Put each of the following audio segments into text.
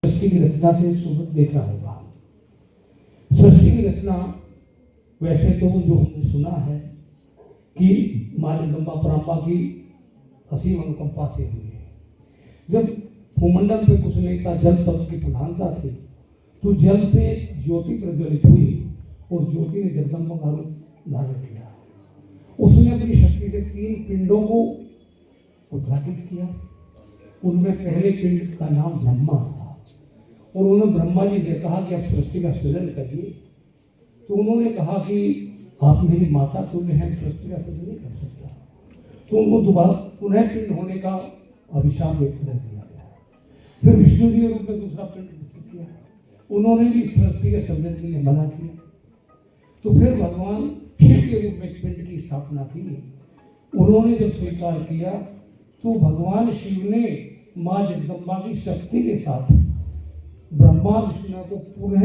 सृष्टि की रचना से देखा होगा। सृष्टि की रचना वैसे तो जो हमने सुना है कि माँ जगदम्बा परांबा की असीम अनुकंपा से हुई है। जब भूमंडल पे कुछ नहीं था, जल तत्व की प्रधानता थी, तो जल से ज्योति प्रज्वलित हुई और ज्योति ने जगदम्बा का रूप धारण किया। उसने अपनी शक्ति से 3 पिंडों को उद्घाटित किया। उनमें पहले पिंड का नाम ब्रह्मा था और उन्होंने ब्रह्मा जी से कहा कि आप सृष्टि का सृजन करिए। तो उन्होंने कहा कि आप मेरी माता तुल्य हैं, सृष्टि का सृजन नहीं कर सकता। तो उनको दोबारा पुनः पिंड होने का अभिशाप व्यक्त कर दिया गया। फिर विष्णु जी के रूप में दूसरा पिंड विकसित किया, उन्होंने भी सृष्टि के सृजन के लिए मना किया। तो फिर भगवान शिव के रूप में पिंड की स्थापना की। उन्होंने जब स्वीकार किया तो भगवान शिव ने माँ जगदम्बा की शक्ति के साथ ब्रह्मा विष्णु को पुनः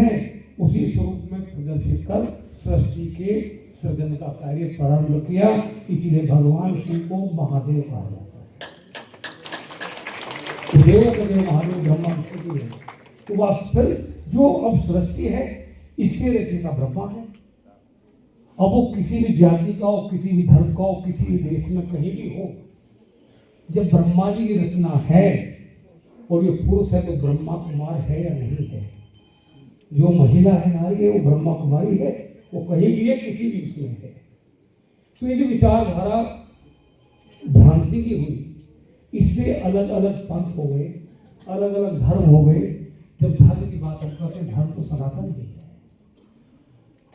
उसी स्वरूप में प्रदर्शित कर सृष्टि के सृजन का कार्य प्रारंभ किया। इसीलिए भगवान शिव को महादेव कहा जाता है। देव का देव महादेव ब्रह्मा विष्णु है। तो वास्तव जो अब सृष्टि है इसके रचयिता ब्रह्मा है। अब वो किसी भी जाति का हो, किसी भी धर्म का हो, किसी भी देश में कहीं भी हो, जब ब्रह्मा जी की रचना है और ये पुरुष है तो ब्रह्मा कुमार है या नहीं है। जो महिला है, नारी है, वो ब्रह्मा कुमारी है, वो कहीं भी है, किसी भी उसमें है। तो ये जो विचारधारा भ्रांति की हुई, इससे अलग अलग पंथ हो गए, अलग अलग धर्म हो गए। जब धर्म की बात करते हैं, धर्म तो सनातन ही है।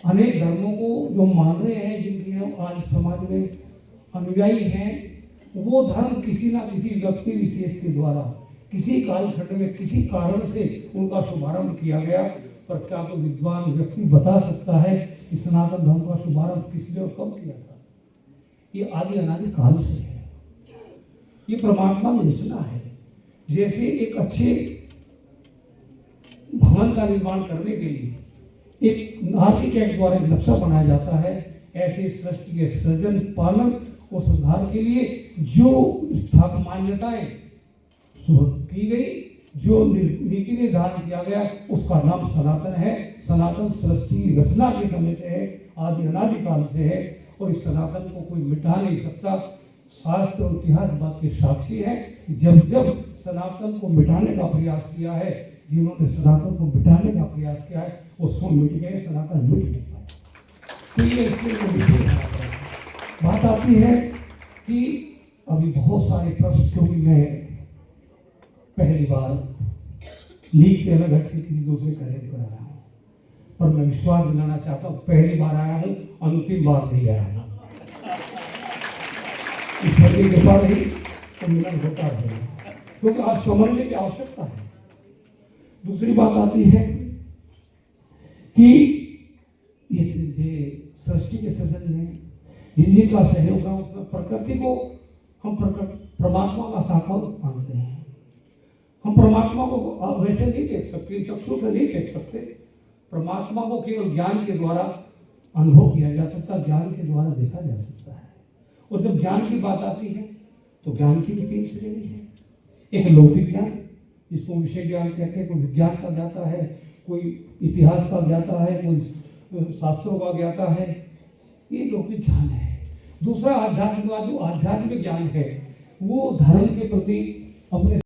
अनेक धर्मों को जो मान रहे हैं, जिनकी हम आज समाज में अनुयायी हैं, वो धर्म किसी ना किसी व्यक्ति विशेष के द्वारा किसी कालखंड में किसी कारण से उनका शुभारंभ किया गया। पर क्या कोई विद्वान व्यक्ति बता सकता है कि सनातन धर्म का शुभारंभ किसने और कब किया था? ये आदि अनादि काल से है। ये परमात्मा की रचना है। जैसे एक अच्छे भवन का निर्माण करने के लिए एक आर्किटेक्ट द्वारा एक नक्शा बनाया जाता है, ऐसे सृष्टि के सृजन, पालन और सुधार के लिए जो स्थापना मान्यताएं की गई, जो नीति निर्धारण किया गया, उसका नाम सनातन है। सनातन सृष्टि रचना के समय से है, आदि अनादि काल से है और इस सनातन को कोई मिटा नहीं सकता। शास्त्र और इतिहास बात के साक्षी है। जब जब सनातन को मिटाने का प्रयास किया है, जिन्होंने सनातन को मिटाने का प्रयास किया है, वो सब मिट गए, सनातन मिट नहीं पाए। तो ये बात आती है कि अभी बहुत सारे प्रश्न, क्योंकि मैं पहली बार लीग से अलग हटके किसी दूसरे कार्य कर रहा हूँ, पर मैं विश्वास दिलाना चाहता हूँ, पहली बार आया हूँ, अंतिम बार नहीं आया हूँ। ईश्वर की कृपा रही तो मिलन होता रहेगा, क्योंकि आज समझने की आवश्यकता है। दूसरी बात आती है कि ये सृष्टि के सृजन में जिनका सहयोग है, उसमें प्रकृति को हम परमात्मा का साकार रूप मानते हैं। हम परमात्मा को वैसे नहीं देख सकते, चक्षु से नहीं देख सकते। परमात्मा को केवल ज्ञान के द्वारा अनुभव किया जा सकता, ज्ञान के द्वारा देखा जा सकता है। और जब ज्ञान की बात आती है तो ज्ञान की भी 3 श्रेणी है। एक लौकिक ज्ञान, जिसको विषय ज्ञान कहते हैं, कोई विज्ञान का ज्ञाता है, कोई इतिहास का ज्ञाता है, कोई शास्त्रों का ज्ञाता है, ये लौकिक ज्ञान है। दूसरा आध्यात्मिक ज्ञान है, वो धर्म के प्रति अपने